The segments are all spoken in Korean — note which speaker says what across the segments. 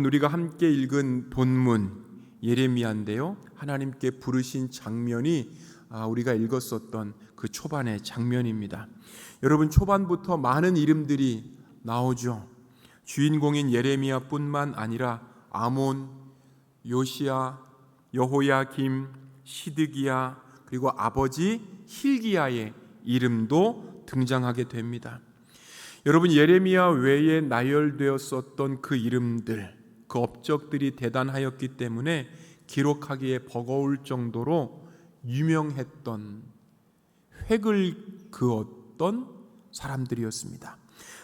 Speaker 1: 우리가 함께 읽은 본문 예레미야인데요, 하나님께 부르신 장면이 우리가 읽었었던 그 초반의 장면입니다. 여러분, 초반부터 많은 이름들이 나오죠. 주인공인 예레미야뿐만 아니라 아몬, 요시야, 여호야김, 시드기야, 그리고 아버지 hil기야의 이름도 등장하게 됩니다. 여러분, 예레미야 외에 나열되었었던 그 이름들, 그 업적들이 대단하였기 때문에 기록하기에 버거울 정도로 유명했던, 획을 그었던 사람들이었습니다.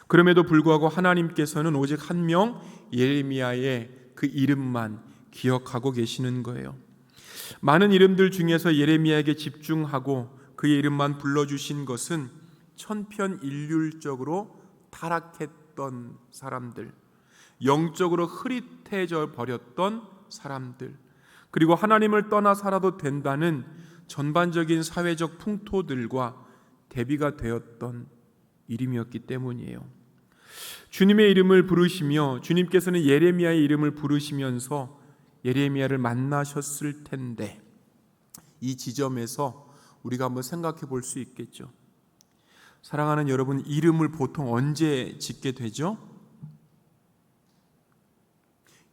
Speaker 1: 그럼에도 불구하고 하나님께서는 오직 한 명 예레미야의 그 이름만 기억하고 계시는 거예요. 많은 이름들 중에서 예레미야에게 집중하고 그의 이름만 불러주신 것은 천편일률적으로 타락했던 사람들, 영적으로 흐릿해져 버렸던 사람들, 그리고 하나님을 떠나 살아도 된다는 전반적인 사회적 풍토들과 대비가 되었던 이름이었기 때문이에요. 주님의 이름을 부르시며 주님께서는 예레미야의 이름을 부르시면서 예레미야를 만나셨을 텐데, 이 지점에서 우리가 한번 생각해 볼 수 있겠죠. 사랑하는 여러분, 이름을 보통 언제 짓게 되죠?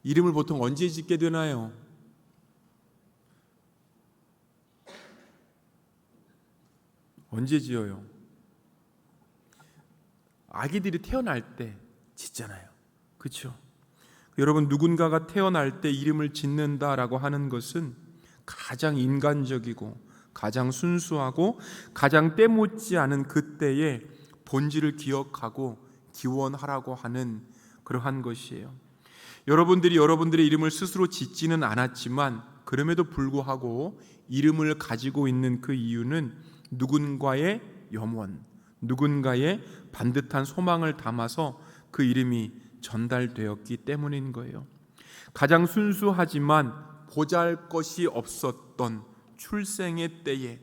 Speaker 1: 이름을 보통 언제 짓게 되나요? 언제 지어요? 아기들이 태어날 때 짓잖아요. 그렇죠? 여러분, 누군가가 태어날 때 이름을 짓는다라고 하는 것은 가장 인간적이고 가장 순수하고 가장 때묻지 않은 그때의 본질을 기억하고 기원하라고 하는 그러한 것이에요. 여러분들이 여러분들의 이름을 스스로 짓지는 않았지만 그럼에도 불구하고 이름을 가지고 있는 그 이유는 누군가의 염원, 누군가의 반듯한 소망을 담아서 그 이름이 전달되었기 때문인 거예요. 가장 순수하지만 보잘것이 없었던 출생의 때에,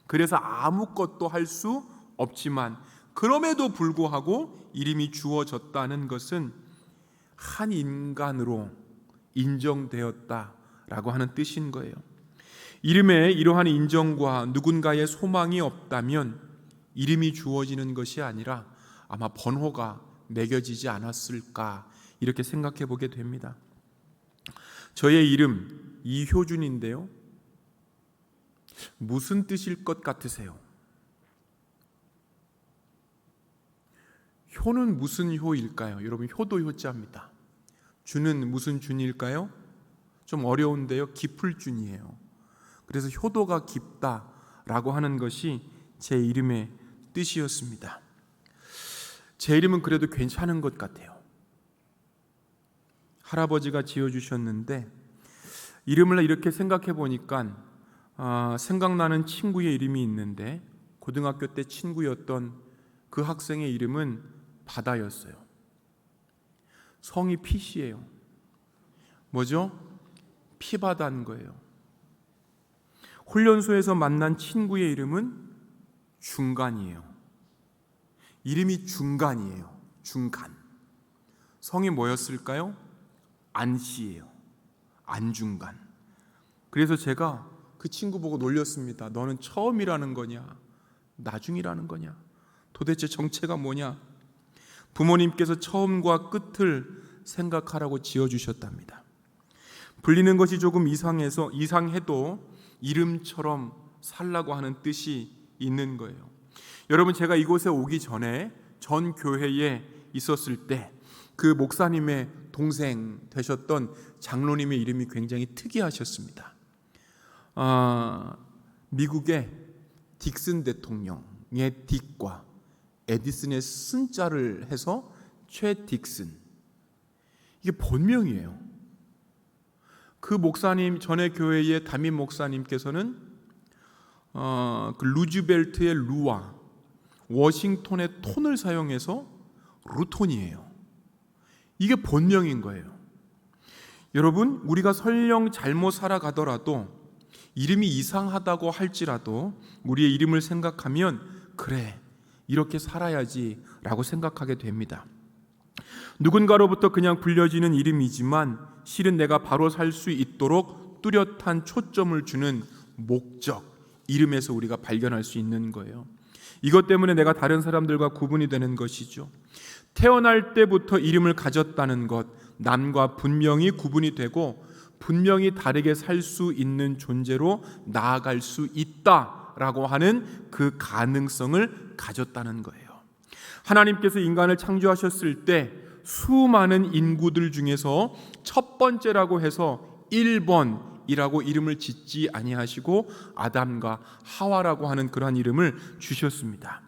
Speaker 1: 그래서 아무것도 할 수 없지만 그럼에도 불구하고 이름이 주어졌다는 것은 한 인간으로 인정되었다라고 하는 뜻인 거예요. 이름에 이러한 인정과 누군가의 소망이 없다면 이름이 주어지는 것이 아니라 아마 번호가 매겨지지 않았을까, 이렇게 생각해 보게 됩니다. 저의 이름 이효준인데요, 무슨 뜻일 것 같으세요? 효는 무슨 효일까요? 여러분, 효도 효자입니다. 준은 무슨 준일까요? 좀 어려운데요, 깊을 준이에요. 그래서 효도가 깊다라고 하는 것이 제 이름의 뜻이었습니다. 제 이름은 그래도 괜찮은 것 같아요. 할아버지가 지어주셨는데 이름을 이렇게 생각해 보니까 생각나는 친구의 이름이 있는데, 고등학교 때 친구였던 그 학생의 이름은 바다였어요. 성이 피시예요. 뭐죠? 피바다인 거예요. 훈련소에서 만난 친구의 이름은 중간이에요. 이름이 중간이에요. 중간. 성이 뭐였을까요? 안씨예요. 안중간. 그래서 제가 그 친구 보고 놀렸습니다. 너는 처음이라는 거냐? 나중이라는 거냐? 도대체 정체가 뭐냐? 부모님께서 처음과 끝을 생각하라고 지어주셨답니다. 불리는 것이 조금 이상해도 이름처럼 살라고 하는 뜻이 있는 거예요. 여러분, 제가 이곳에 오기 전에 전 교회에 있었을 때 그 목사님의 동생 되셨던 장로님의 이름이 굉장히 특이하셨습니다. 미국의 딕슨 대통령의 딕과 에디슨의 쓴자를 해서 최 딕슨, 이게 본명이에요. 그 목사님, 전에 교회의 담임 목사님께서는 그 루즈벨트의 루와 워싱턴의 톤을 사용해서 루톤이에요. 이게 본명인 거예요. 여러분, 우리가 설령 잘못 살아가더라도, 이름이 이상하다고 할지라도 우리의 이름을 생각하면 그래, 이렇게 살아야지 라고 생각하게 됩니다. 누군가로부터 그냥 불려지는 이름이지만 실은 내가 바로 살 수 있도록 뚜렷한 초점을 주는 목적, 이름에서 우리가 발견할 수 있는 거예요. 이것 때문에 내가 다른 사람들과 구분이 되는 것이죠. 태어날 때부터 이름을 가졌다는 것, 남과 분명히 구분이 되고 분명히 다르게 살 수 있는 존재로 나아갈 수 있다라고 하는 그 가능성을 가졌다는 거예요. 하나님께서 인간을 창조하셨을 때 수많은 인구들 중에서 첫 번째라고 해서 1번이라고 이름을 짓지 아니하시고 아담과 하와라고 하는 그러한 이름을 주셨습니다.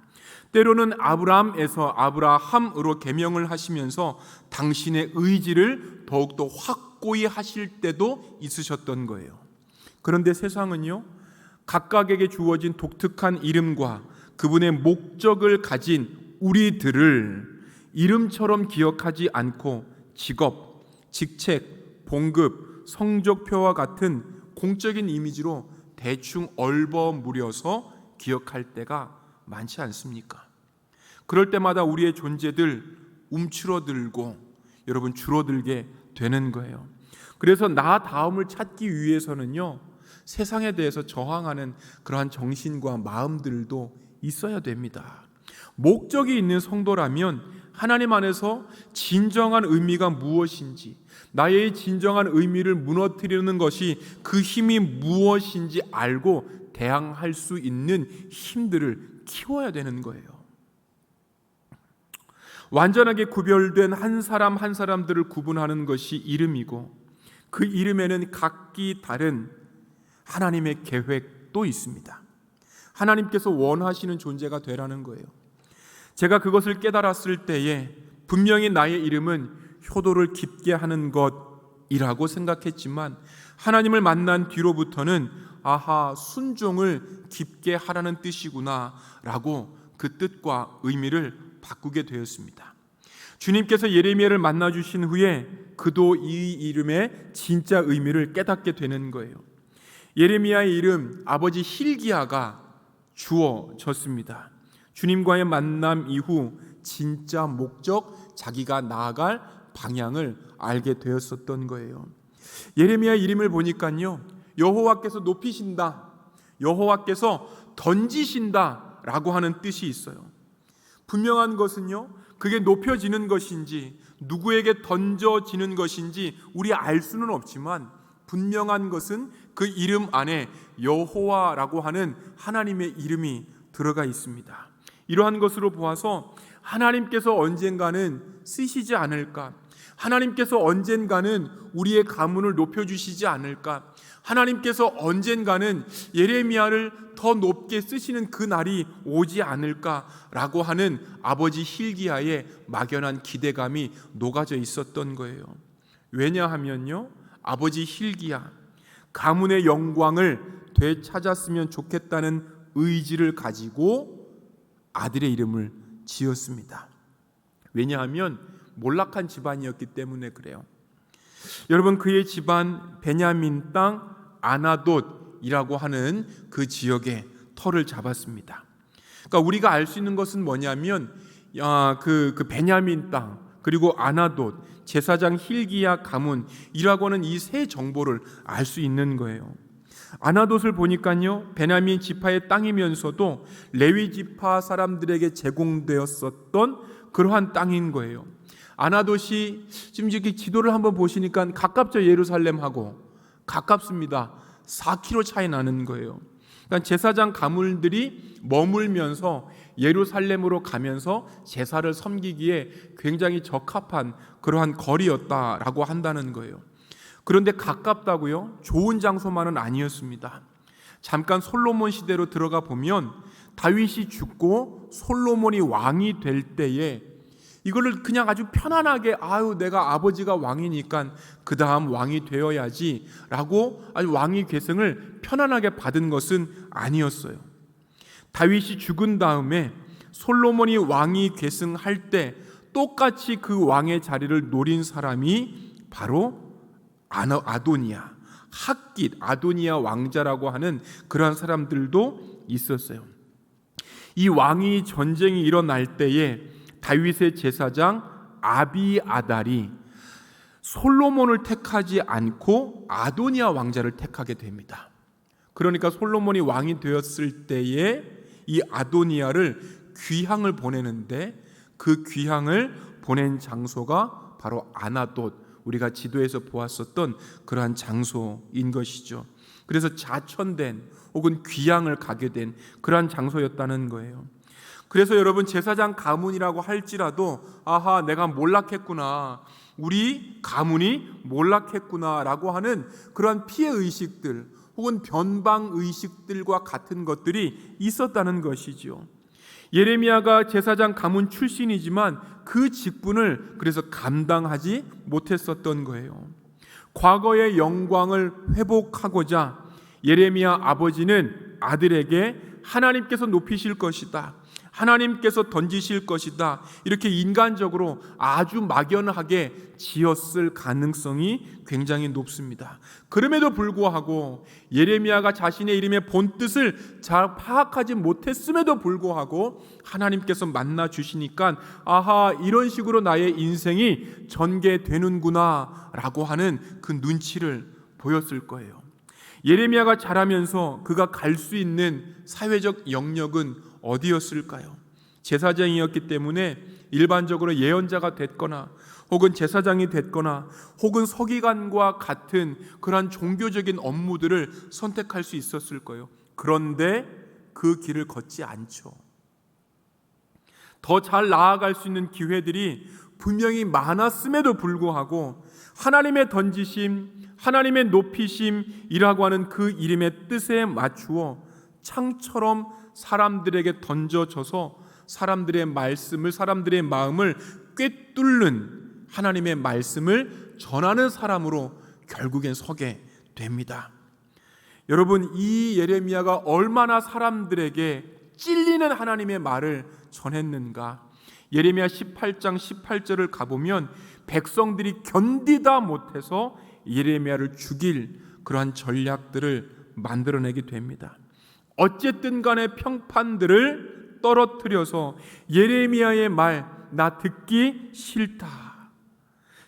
Speaker 1: 때로는 아브라함에서 아브라함으로 계명을 하시면서 당신의 의지를 더욱더 확고히 하실 때도 있으셨던 거예요. 그런데 세상은요, 각각에게 주어진 독특한 이름과 그분의 목적을 가진 우리들을 이름처럼 기억하지 않고 직업, 직책, 봉급, 성적표와 같은 공적인 이미지로 대충 얼버무려서 기억할 때가 많지 않습니까? 그럴 때마다 우리의 존재들 움츠러들고 여러분 줄어들게 되는 거예요. 그래서 나 다음을 찾기 위해서는요, 세상에 대해서 저항하는 그러한 정신과 마음들도 있어야 됩니다. 목적이 있는 성도라면 하나님 안에서 진정한 의미가 무엇인지, 나의 진정한 의미를 무너뜨리는 것이 그 힘이 무엇인지 알고 대항할 수 있는 힘들을 키워야 되는 거예요. 완전하게 구별된 한 사람 한 사람들을 구분하는 것이 이름이고 그 이름에는 각기 다른 하나님의 계획도 있습니다. 하나님께서 원하시는 존재가 되라는 거예요. 제가 그것을 깨달았을 때에 분명히 나의 이름은 효도를 깊게 하는 것이라고 생각했지만 하나님을 만난 뒤로부터는 아하, 순종을 깊게 하라는 뜻이구나 라고 그 뜻과 의미를 바꾸게 되었습니다. 주님께서 예레미야를 만나주신 후에 그도 이 이름의 진짜 의미를 깨닫게 되는 거예요. 예레미야의 이름 아버지 hil기야가 주어졌습니다. 주님과의 만남 이후 진짜 목적, 자기가 나아갈 방향을 알게 되었었던 거예요. 예레미야 이름을 보니까요, 여호와께서 높이신다, 여호와께서 던지신다 라고 하는 뜻이 있어요. 분명한 것은요, 그게 높여지는 것인지 누구에게 던져지는 것인지 우리 알 수는 없지만 분명한 것은 그 이름 안에 여호와라고 하는 하나님의 이름이 들어가 있습니다. 이러한 것으로 보아서 하나님께서 언젠가는 쓰시지 않을까, 하나님께서 언젠가는 우리의 가문을 높여주시지 않을까, 하나님께서 언젠가는 예레미야를 더 높게 쓰시는 그 날이 오지 않을까라고 하는 아버지 hil기야의 막연한 기대감이 녹아져 있었던 거예요. 왜냐하면요, 아버지 hil기야 가문의 영광을 되찾았으면 좋겠다는 의지를 가지고 아들의 이름을 지었습니다. 왜냐하면 몰락한 집안이었기 때문에 그래요. 여러분, 그의 집안 베냐민 땅 아나돗이라고 하는 그 지역에 터를 잡았습니다. 그러니까 우리가 알 수 있는 것은 뭐냐면 그 베냐민 땅 그리고 아나돗, 제사장 hil기야 가문이라고 하는 이 세 정보를 알 수 있는 거예요. 아나돗을 보니까요, 베냐민 지파의 땅이면서도 레위 지파 사람들에게 제공되었었던 그러한 땅인 거예요. 아나돗이 지금 이렇게 지도를 한번 보시니까 가깝죠. 예루살렘하고 가깝습니다. 4km 차이 나는 거예요. 그러니까 제사장 가문들이 머물면서 예루살렘으로 가면서 제사를 섬기기에 굉장히 적합한 그러한 거리였다라고 한다는 거예요. 그런데 가깝다고요? 좋은 장소만은 아니었습니다. 잠깐 솔로몬 시대로 들어가 보면 다윗이 죽고 솔로몬이 왕이 될 때에 이거를 그냥 아주 편안하게 내가 아버지가 왕이니까 그 다음 왕이 되어야지 라고 아주 왕위 계승을 편안하게 받은 것은 아니었어요. 다윗이 죽은 다음에 솔로몬이 왕위 계승할 때 똑같이 그 왕의 자리를 노린 사람이 바로 아도니아, 핫깃 아도니아 왕자라고 하는 그러한 사람들도 있었어요. 이 왕위 전쟁이 일어날 때에 다윗의 제사장 아비아달이 솔로몬을 택하지 않고 아도니아 왕자를 택하게 됩니다. 그러니까 솔로몬이 왕이 되었을 때에 이 아도니아를 귀향을 보내는데, 그 귀향을 보낸 장소가 바로 아나돗, 우리가 지도에서 보았었던 그러한 장소인 것이죠. 그래서 자천된 혹은 귀향을 가게 된 그러한 장소였다는 거예요. 그래서 여러분, 제사장 가문이라고 할지라도 아하, 내가 몰락했구나, 우리 가문이 몰락했구나 라고 하는 그러한 피해의식들 혹은 변방의식들과 같은 것들이 있었다는 것이죠. 예레미야가 제사장 가문 출신이지만 그 직분을 그래서 감당하지 못했었던 거예요. 과거의 영광을 회복하고자 예레미야 아버지는 아들에게 하나님께서 높이실 것이다, 하나님께서 던지실 것이다, 이렇게 인간적으로 아주 막연하게 지었을 가능성이 굉장히 높습니다. 그럼에도 불구하고 예레미야가 자신의 이름의 본뜻을 잘 파악하지 못했음에도 불구하고 하나님께서 만나 주시니까 아하, 이런 식으로 나의 인생이 전개되는구나 라고 하는 그 눈치를 보였을 거예요. 예레미야가 자라면서 그가 갈 수 있는 사회적 영역은 어디였을까요? 제사장이었기 때문에 일반적으로 예언자가 됐거나 혹은 제사장이 됐거나 혹은 서기관과 같은 그러한 종교적인 업무들을 선택할 수 있었을 거예요. 그런데 그 길을 걷지 않죠. 더 잘 나아갈 수 있는 기회들이 분명히 많았음에도 불구하고 하나님의 던지심, 하나님의 높이심이라고 하는 그 이름의 뜻에 맞추어 창처럼 사람들에게 던져져서 사람들의 말씀을, 사람들의 마음을 꿰뚫는 하나님의 말씀을 전하는 사람으로 결국엔 서게 됩니다. 여러분, 이 예레미야가 얼마나 사람들에게 찔리는 하나님의 말을 전했는가. 예레미야 18장 18절을 가보면 백성들이 견디다 못해서 예레미야를 죽일 그러한 전략들을 만들어내게 됩니다. 어쨌든 간에 평판들을 떨어뜨려서 예레미야의 말, 나 듣기 싫다,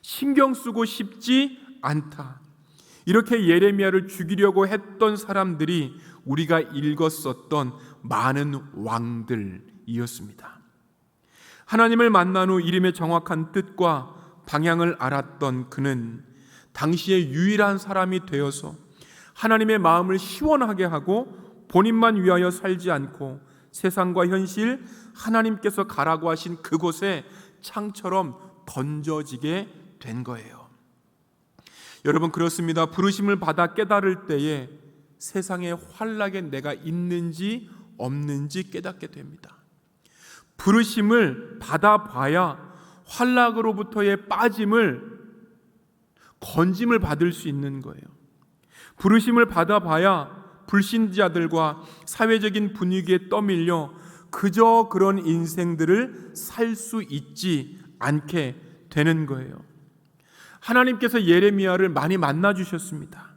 Speaker 1: 신경 쓰고 싶지 않다, 이렇게 예레미야를 죽이려고 했던 사람들이 우리가 읽었었던 많은 왕들이었습니다. 하나님을 만난 후 이름의 정확한 뜻과 방향을 알았던 그는 당시의 유일한 사람이 되어서 하나님의 마음을 시원하게 하고 본인만 위하여 살지 않고 세상과 현실, 하나님께서 가라고 하신 그곳에 창처럼 던져지게 된 거예요. 여러분, 그렇습니다. 부르심을 받아 깨달을 때에 세상의 환락에 내가 있는지 없는지 깨닫게 됩니다. 부르심을 받아봐야 환락으로부터의 빠짐을, 건짐을 받을 수 있는 거예요. 부르심을 받아봐야 불신자들과 사회적인 분위기에 떠밀려 그저 그런 인생들을 살 수 있지 않게 되는 거예요. 하나님께서 예레미야를 많이 만나 주셨습니다.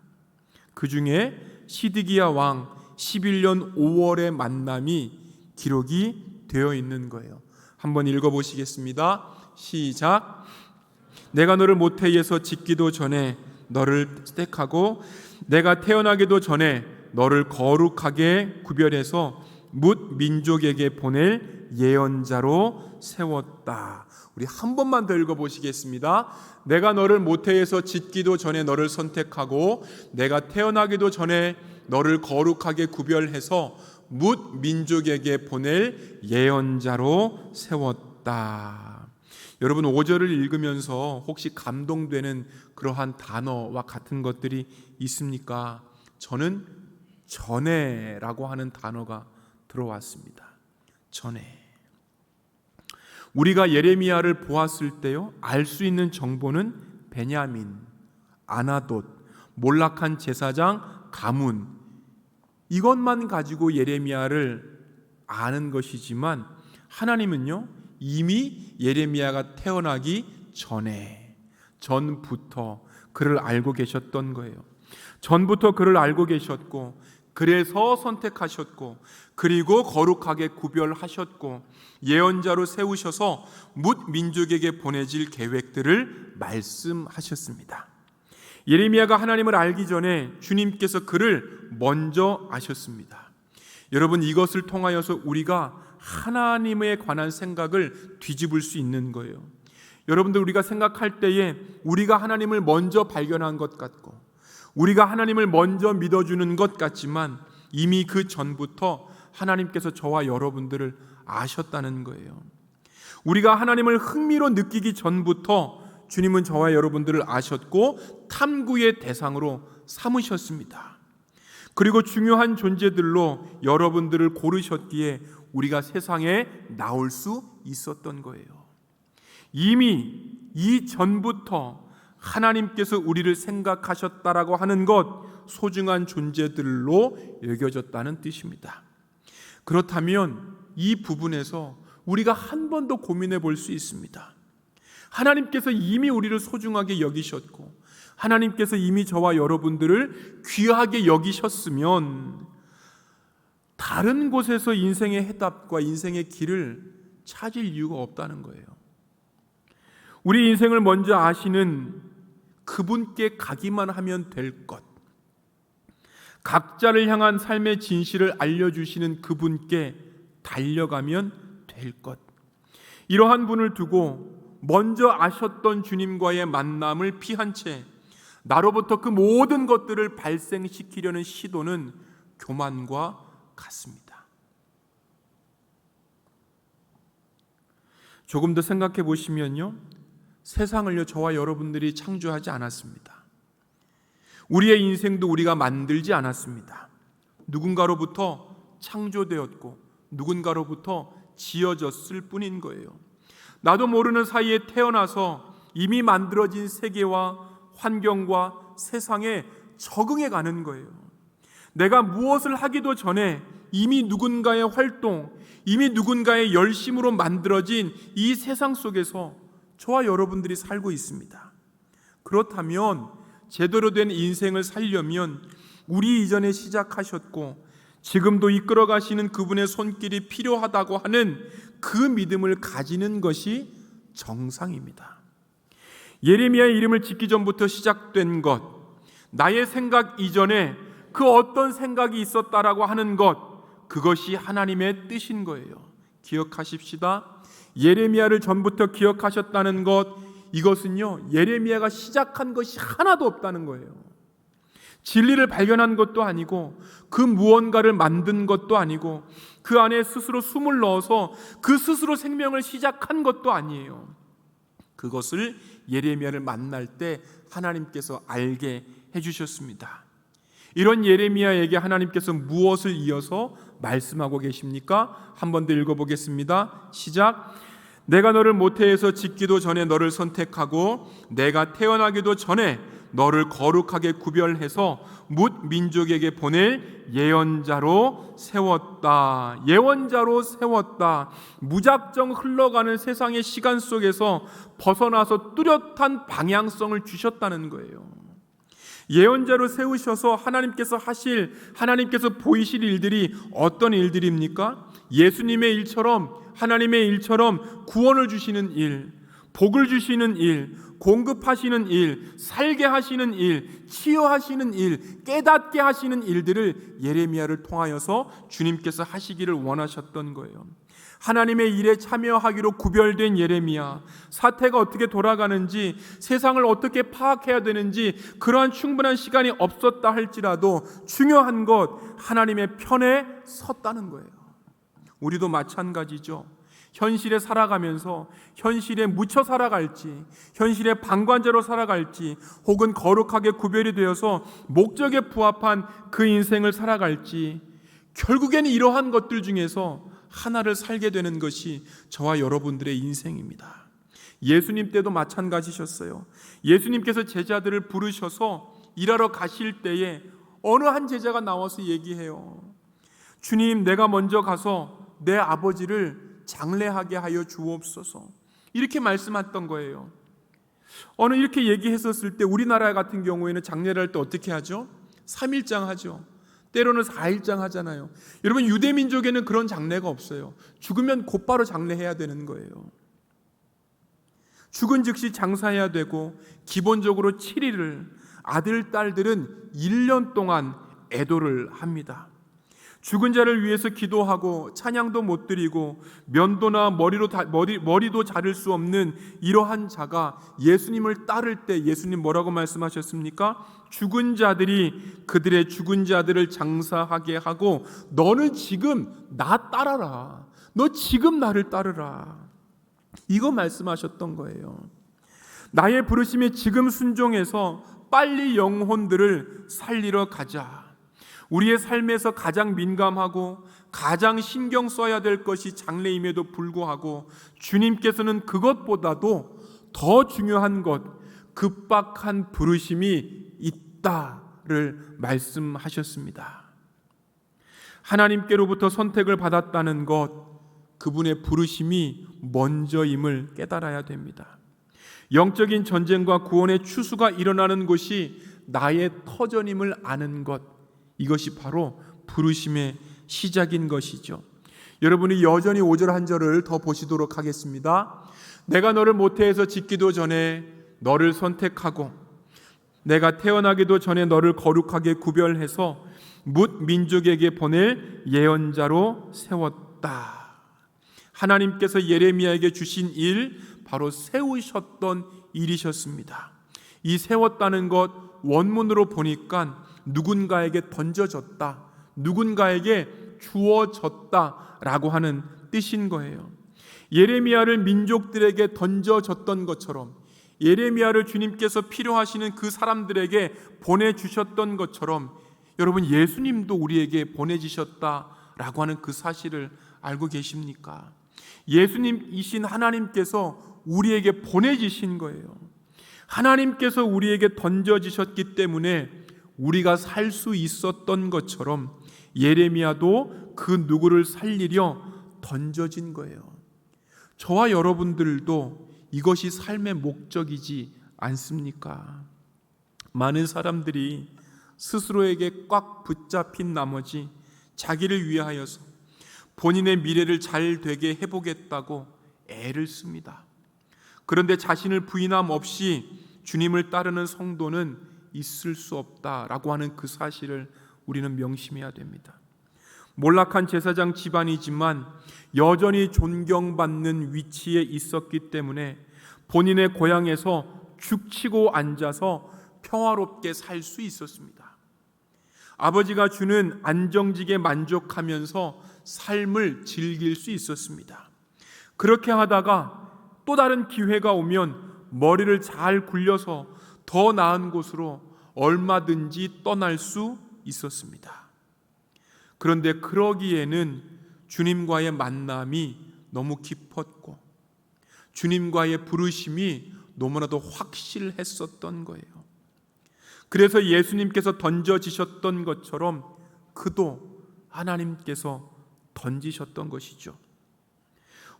Speaker 1: 그 중에 시드기야 왕 11년 5월의 만남이 기록이 되어 있는 거예요. 한번 읽어보시겠습니다. 시작. 내가 너를 모태에서 짓기도 전에 너를 택하고 내가 태어나기도 전에 너를 거룩하게 구별해서 뭇 민족에게 보낼 예언자로 세웠다. 우리 한 번만 더 읽어보시겠습니다. 내가 너를 모태에서 짓기도 전에 너를 선택하고 내가 태어나기도 전에 너를 거룩하게 구별해서 뭇 민족에게 보낼 예언자로 세웠다. 여러분, 5절을 읽으면서 혹시 감동되는 그러한 단어와 같은 것들이 있습니까? 저는 전에라고 하는 단어가 들어왔습니다. 전에. 우리가 예레미야를 보았을 때요, 알 수 있는 정보는 베냐민, 아나돗, 몰락한 제사장 가문, 이것만 가지고 예레미야를 아는 것이지만 하나님은요, 이미 예레미야가 태어나기 전부터 그를 알고 계셨던 거예요. 전부터 그를 알고 계셨고 그래서 선택하셨고 그리고 거룩하게 구별하셨고 예언자로 세우셔서 뭇 민족에게 보내질 계획들을 말씀하셨습니다. 예레미야가 하나님을 알기 전에 주님께서 그를 먼저 아셨습니다. 여러분, 이것을 통하여서 우리가 하나님에 관한 생각을 뒤집을 수 있는 거예요. 여러분들, 우리가 생각할 때에 우리가 하나님을 먼저 발견한 것 같고 우리가 하나님을 먼저 믿어주는 것 같지만 이미 그 전부터 하나님께서 저와 여러분들을 아셨다는 거예요. 우리가 하나님을 흥미로 느끼기 전부터 주님은 저와 여러분들을 아셨고 탐구의 대상으로 삼으셨습니다. 그리고 중요한 존재들로 여러분들을 고르셨기에 우리가 세상에 나올 수 있었던 거예요. 이미 이전부터 하나님께서 우리를 생각하셨다라고 하는 것, 소중한 존재들로 여겨졌다는 뜻입니다. 그렇다면 이 부분에서 우리가 한 번 더 고민해 볼 수 있습니다. 하나님께서 이미 우리를 소중하게 여기셨고 하나님께서 이미 저와 여러분들을 귀하게 여기셨으면 다른 곳에서 인생의 해답과 인생의 길을 찾을 이유가 없다는 거예요. 우리 인생을 먼저 아시는 그분께 가기만 하면 될 것, 각자를 향한 삶의 진실을 알려주시는 그분께 달려가면 될 것, 이러한 분을 두고 먼저 아셨던 주님과의 만남을 피한 채 나로부터 그 모든 것들을 발생시키려는 시도는 교만과 같습니다. 조금 더 생각해 보시면요, 세상을요 저와 여러분들이 창조하지 않았습니다. 우리의 인생도 우리가 만들지 않았습니다. 누군가로부터 창조되었고 누군가로부터 지어졌을 뿐인 거예요. 나도 모르는 사이에 태어나서 이미 만들어진 세계와 환경과 세상에 적응해 가는 거예요. 내가 무엇을 하기도 전에 이미 누군가의 활동, 이미 누군가의 열심으로 만들어진 이 세상 속에서 저와 여러분들이 살고 있습니다. 그렇다면 제대로 된 인생을 살려면 우리 이전에 시작하셨고 지금도 이끌어 가시는 그분의 손길이 필요하다고 하는 그 믿음을 가지는 것이 정상입니다. 예레미야의 이름을 짓기 전부터 시작된 것, 나의 생각 이전에 그 어떤 생각이 있었다라고 하는 것, 그것이 하나님의 뜻인 거예요. 기억하십시다. 예레미야를 전부터 기억하셨다는 것, 이것은요 예레미야가 시작한 것이 하나도 없다는 거예요. 진리를 발견한 것도 아니고 그 무언가를 만든 것도 아니고 그 안에 스스로 숨을 넣어서 그 스스로 생명을 시작한 것도 아니에요. 그것을 예레미야를 만날 때 하나님께서 알게 해주셨습니다. 이런 예레미야에게 하나님께서 무엇을 이어서 말씀하고 계십니까? 한 번 더 읽어보겠습니다. 시작. 내가 너를 모태에서 짓기도 전에 너를 선택하고 내가 태어나기도 전에 너를 거룩하게 구별해서 뭇 민족에게 보낼 예언자로 세웠다. 예언자로 세웠다. 무작정 흘러가는 세상의 시간 속에서 벗어나서 뚜렷한 방향성을 주셨다는 거예요. 예언자로 세우셔서 하나님께서 보이실 일들이 어떤 일들입니까? 예수님의 일처럼, 하나님의 일처럼 구원을 주시는 일, 복을 주시는 일, 공급하시는 일, 살게 하시는 일, 치유하시는 일, 깨닫게 하시는 일들을 예레미야를 통하여서 주님께서 하시기를 원하셨던 거예요. 하나님의 일에 참여하기로 구별된 예레미야, 사태가 어떻게 돌아가는지, 세상을 어떻게 파악해야 되는지 그러한 충분한 시간이 없었다 할지라도 중요한 것, 하나님의 편에 섰다는 거예요. 우리도 마찬가지죠. 현실에 살아가면서 현실에 묻혀 살아갈지, 현실의 방관자로 살아갈지, 혹은 거룩하게 구별이 되어서 목적에 부합한 그 인생을 살아갈지, 결국에는 이러한 것들 중에서 하나를 살게 되는 것이 저와 여러분들의 인생입니다. 예수님 때도 마찬가지셨어요. 예수님께서 제자들을 부르셔서 일하러 가실 때에 어느 한 제자가 나와서 얘기해요. 주님, 내가 먼저 가서 내 아버지를 장례하게 하여 주옵소서. 이렇게 말씀했던 거예요. 이렇게 얘기했었을 때 우리나라 같은 경우에는 장례를 할 때 어떻게 하죠? 3일장 하죠. 때로는 4일장 하잖아요. 여러분, 유대민족에는 그런 장례가 없어요. 죽으면 곧바로 장례해야 되는 거예요. 죽은 즉시 장사해야 되고 기본적으로 7일을, 아들, 딸들은 1년 동안 애도를 합니다. 죽은 자를 위해서 기도하고 찬양도 못 드리고 면도나 머리도 자를 수 없는 이러한 자가 예수님을 따를 때 예수님 뭐라고 말씀하셨습니까? 죽은 자들이 그들의 죽은 자들을 장사하게 하고 너는 지금 나 따라라. 너 지금 나를 따르라. 이거 말씀하셨던 거예요. 나의 부르심에 지금 순종해서 빨리 영혼들을 살리러 가자. 우리의 삶에서 가장 민감하고 가장 신경 써야 될 것이 장래임에도 불구하고 주님께서는 그것보다도 더 중요한 것, 급박한 부르심이 있다를 말씀하셨습니다. 하나님께로부터 선택을 받았다는 것, 그분의 부르심이 먼저임을 깨달아야 됩니다. 영적인 전쟁과 구원의 추수가 일어나는 곳이 나의 터전임을 아는 것, 이것이 바로 부르심의 시작인 것이죠. 여러분이 여전히 5절 한 절을 더 보시도록 하겠습니다. 내가 너를 모태에서 짓기도 전에 너를 선택하고 내가 태어나기도 전에 너를 거룩하게 구별해서 뭇 민족에게 보낼 예언자로 세웠다. 하나님께서 예레미야에게 주신 일, 바로 세우셨던 일이셨습니다. 이 세웠다는 것 원문으로 보니까 누군가에게 던져졌다, 누군가에게 주어졌다라고 하는 뜻인 거예요. 예레미야를 민족들에게 던져졌던 것처럼, 예레미야를 주님께서 필요하시는 그 사람들에게 보내주셨던 것처럼 여러분, 예수님도 우리에게 보내주셨다라고 하는 그 사실을 알고 계십니까? 예수님이신 하나님께서 우리에게 보내주신 거예요. 하나님께서 우리에게 던져지셨기 때문에 우리가 살 수 있었던 것처럼 예레미야도 그 누구를 살리려 던져진 거예요. 저와 여러분들도 이것이 삶의 목적이지 않습니까? 많은 사람들이 스스로에게 꽉 붙잡힌 나머지 자기를 위하여서 본인의 미래를 잘 되게 해보겠다고 애를 씁니다. 그런데 자신을 부인함 없이 주님을 따르는 성도는 있을 수 없다라고 하는 그 사실을 우리는 명심해야 됩니다. 몰락한 제사장 집안이지만 여전히 존경받는 위치에 있었기 때문에 본인의 고향에서 죽치고 앉아서 평화롭게 살 수 있었습니다. 아버지가 주는 안정직에 만족하면서 삶을 즐길 수 있었습니다. 그렇게 하다가 또 다른 기회가 오면 머리를 잘 굴려서 더 나은 곳으로 얼마든지 떠날 수 있었습니다. 그런데 그러기에는 주님과의 만남이 너무 깊었고 주님과의 부르심이 너무나도 확실했었던 거예요. 그래서 예수님께서 던져지셨던 것처럼 그도 하나님께서 던지셨던 것이죠.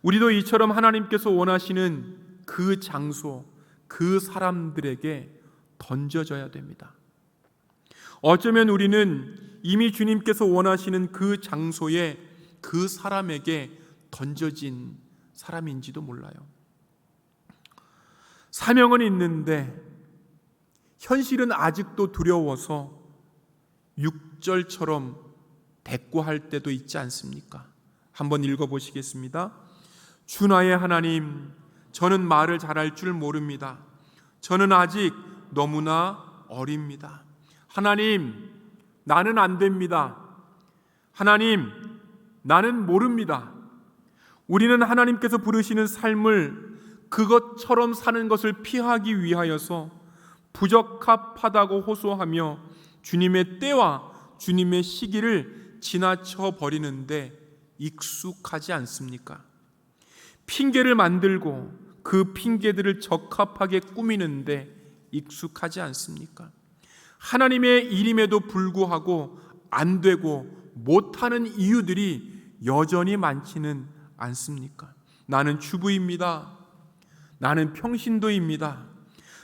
Speaker 1: 우리도 이처럼 하나님께서 원하시는 그 장소, 그 사람들에게 던져져야 됩니다. 어쩌면 우리는 이미 주님께서 원하시는 그 장소에 그 사람에게 던져진 사람인지도 몰라요. 사명은 있는데 현실은 아직도 두려워서 6절처럼 대꾸할 때도 있지 않습니까? 한번 읽어보시겠습니다. 주 나의 하나님, 저는 말을 잘할 줄 모릅니다. 저는 아직 너무나 어립니다. 하나님, 나는 안 됩니다. 하나님, 나는 모릅니다. 우리는 하나님께서 부르시는 삶을 그것처럼 사는 것을 피하기 위하여서 부적합하다고 호소하며 주님의 때와 주님의 시기를 지나쳐 버리는데 익숙하지 않습니까? 핑계를 만들고 그 핑계들을 적합하게 꾸미는데 익숙하지 않습니까? 하나님의 일임에도 불구하고 안 되고 못하는 이유들이 여전히 많지는 않습니까? 나는 주부입니다. 나는 평신도입니다.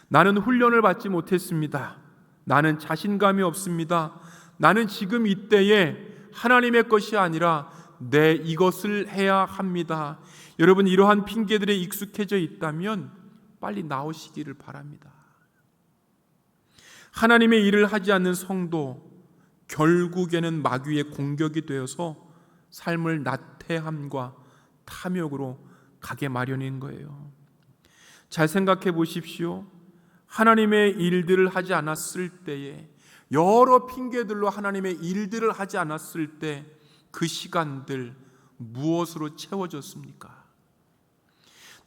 Speaker 1: 나는 훈련을 받지 못했습니다. 나는 자신감이 없습니다. 나는 지금 이때에 하나님의 것이 아니라 내 이것을 해야 합니다. 여러분, 이러한 핑계들에 익숙해져 있다면 빨리 나오시기를 바랍니다. 하나님의 일을 하지 않는 성도, 결국에는 마귀의 공격이 되어서 삶을 나태함과 탐욕으로 가게 마련인 거예요. 잘 생각해 보십시오. 하나님의 일들을 하지 않았을 때에, 여러 핑계들로 하나님의 일들을 하지 않았을 때 그 시간들 무엇으로 채워졌습니까?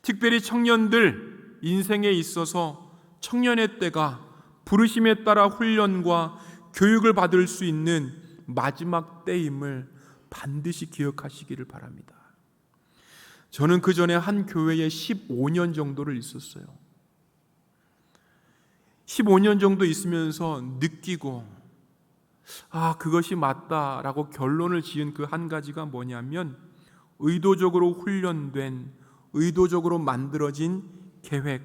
Speaker 1: 특별히 청년들 인생에 있어서 청년의 때가 부르심에 따라 훈련과 교육을 받을 수 있는 마지막 때임을 반드시 기억하시기를 바랍니다. 저는 그 전에 한 교회에 15년 정도를 있었어요. 15년 정도 있으면서 느끼고 그것이 맞다라고 결론을 지은 그 한 가지가 뭐냐면, 의도적으로 훈련된, 의도적으로 만들어진 계획,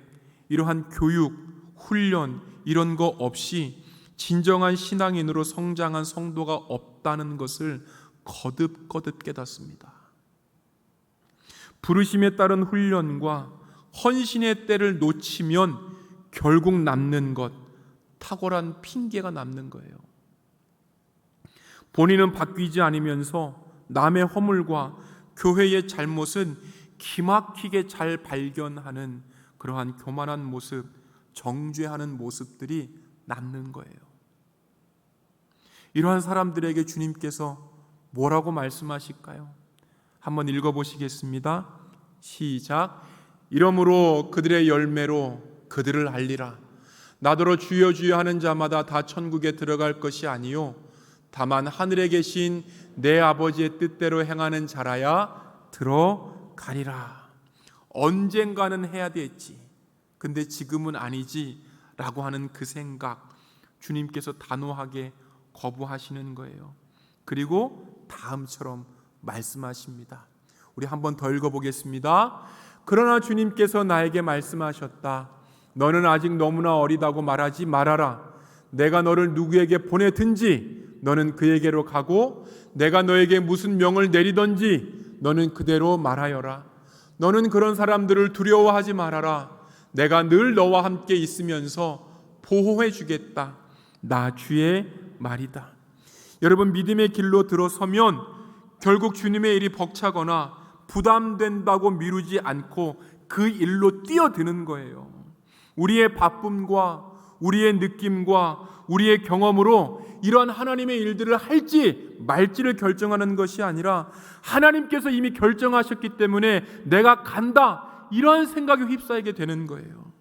Speaker 1: 이러한 교육, 훈련 이런 거 없이 진정한 신앙인으로 성장한 성도가 없다는 것을 거듭거듭 깨닫습니다. 부르심에 따른 훈련과 헌신의 때를 놓치면 결국 남는 것, 탁월한 핑계가 남는 거예요. 본인은 바뀌지 않으면서 남의 허물과 교회의 잘못은 기막히게 잘 발견하는 그러한 교만한 모습, 정죄하는 모습들이 남는 거예요. 이러한 사람들에게 주님께서 뭐라고 말씀하실까요? 한번 읽어보시겠습니다. 시작. 이러므로 그들의 열매로 그들을 알리라. 나더러 주여 주여 하는 자마다 다 천국에 들어갈 것이 아니요 다만 하늘에 계신 내 아버지의 뜻대로 행하는 자라야 들어가리라. 언젠가는 해야 되지, 근데 지금은 아니지 라고 하는 그 생각, 주님께서 단호하게 거부하시는 거예요. 그리고 다음처럼 말씀하십니다. 우리 한번 더 읽어보겠습니다. 그러나 주님께서 나에게 말씀하셨다. 너는 아직 너무나 어리다고 말하지 말아라. 내가 너를 누구에게 보내든지 너는 그에게로 가고, 내가 너에게 무슨 명을 내리든지 너는 그대로 말하여라. 너는 그런 사람들을 두려워하지 말아라. 내가 늘 너와 함께 있으면서 보호해 주겠다. 나 주의 말이다. 여러분, 믿음의 길로 들어서면 결국 주님의 일이 벅차거나 부담된다고 미루지 않고 그 일로 뛰어드는 거예요. 우리의 바쁨과 우리의 느낌과 우리의 경험으로 이러한 하나님의 일들을 할지 말지를 결정하는 것이 아니라, 하나님께서 이미 결정하셨기 때문에 내가 간다, 이런 생각에 휩싸이게 되는 거예요.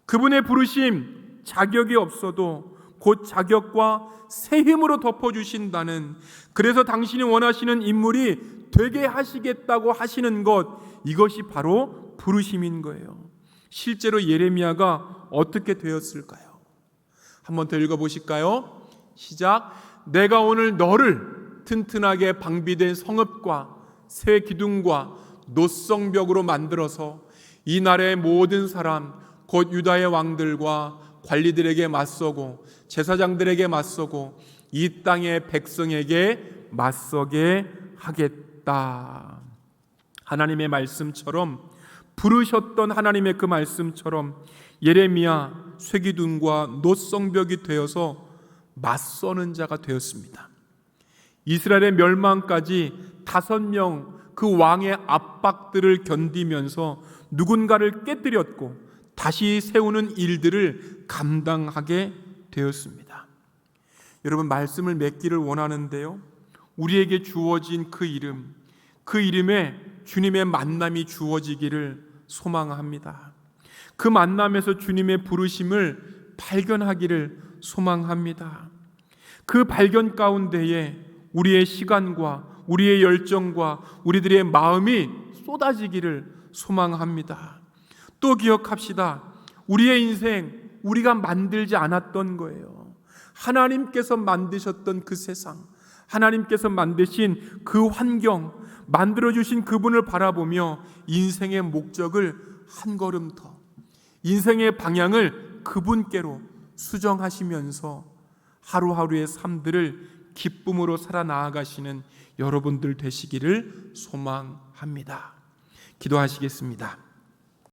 Speaker 1: 그분의 부르심, 자격이 없어도 곧 자격과 새 힘으로 덮어주신다는, 그래서 당신이 원하시는 인물이 되게 하시겠다고 하시는 것, 이것이 바로 부르심인 거예요. 실제로 예레미야가 어떻게 되었을까요? 한번 더 읽어보실까요? 시작. 내가 오늘 너를 튼튼하게 방비된 성읍과 새 기둥과 노성벽으로 만들어서 이 나라의 모든 사람 곧 유다의 왕들과 관리들에게 맞서고 제사장들에게 맞서고 이 땅의 백성에게 맞서게 하겠다. 하나님의 말씀처럼, 부르셨던 하나님의 그 말씀처럼 예레미야 쇠기둥과 노성벽이 되어서 맞서는 자가 되었습니다. 이스라엘의 멸망까지 5명 그 왕의 압박들을 견디면서 누군가를 깨뜨렸고 다시 세우는 일들을 감당하게 되었습니다. 여러분, 말씀을 맺기를 원하는데요, 우리에게 주어진 그 이름, 그 이름에 주님의 만남이 주어지기를 소망합니다. 그 만남에서 주님의 부르심을 발견하기를 소망합니다. 그 발견 가운데에 우리의 시간과 우리의 열정과 우리들의 마음이 쏟아지기를 소망합니다. 또 기억합시다. 우리의 인생 우리가 만들지 않았던 거예요. 하나님께서 만드셨던 그 세상, 하나님께서 만드신 그 환경, 만들어주신 그분을 바라보며 인생의 목적을 한 걸음 더, 인생의 방향을 그분께로 수정하시면서 하루하루의 삶들을 기쁨으로 살아나아가시는 여러분들 되시기를 소망합니다. 기도하시겠습니다.